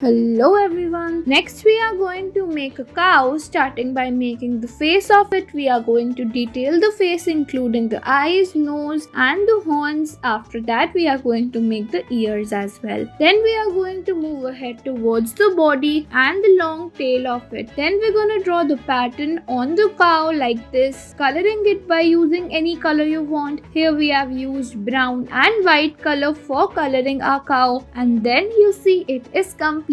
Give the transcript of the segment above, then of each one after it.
Hello everyone. Next we are going to make a cow starting by making the face of it. We are going to detail the face including the eyes, nose and the horns. After that we are going to make the ears as well. Then we are going to move ahead towards the body and the long tail of it. Then we're going to draw the pattern on the cow like this, coloring it by using any color you want. Here we have used brown and white color for coloring our cow, and then you see it is completed.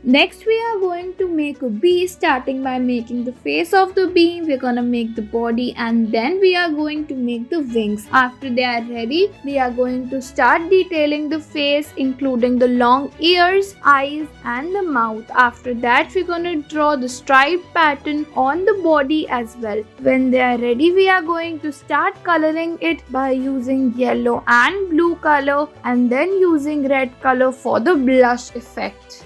Next we are going to make a bee starting by making the face of the bee. We're gonna make the body and then we are going to make the wings. After they are ready, we are going to start detailing the face including the long ears, eyes and the mouth. After that we're gonna draw the striped pattern on the body as well. When they are ready, we are going to start coloring it by using yellow and blue color and then using red color for the blush effect.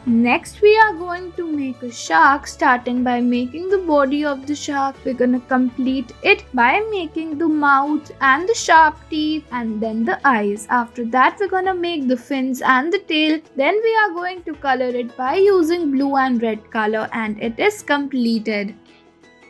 Next we are going to make a shark starting by making the body of the shark. We're gonna complete it by making the mouth and the sharp teeth and then the eyes. After that we're gonna make the fins and the tail. Then we are going to color it by using blue and red color and it is completed.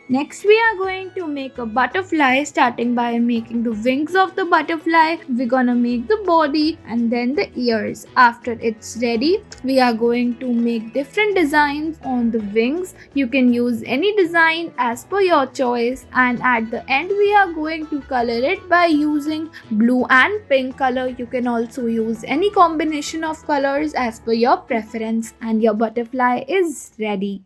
Next we are going to make a butterfly starting by making the wings of the butterfly. We're gonna make the body and then the ears. After it's ready, we are going to make different designs on the wings. You can use any design as per your choice, and at the end we are going to color it by using blue and pink color. You can also use any combination of colors as per your preference, and your butterfly is ready.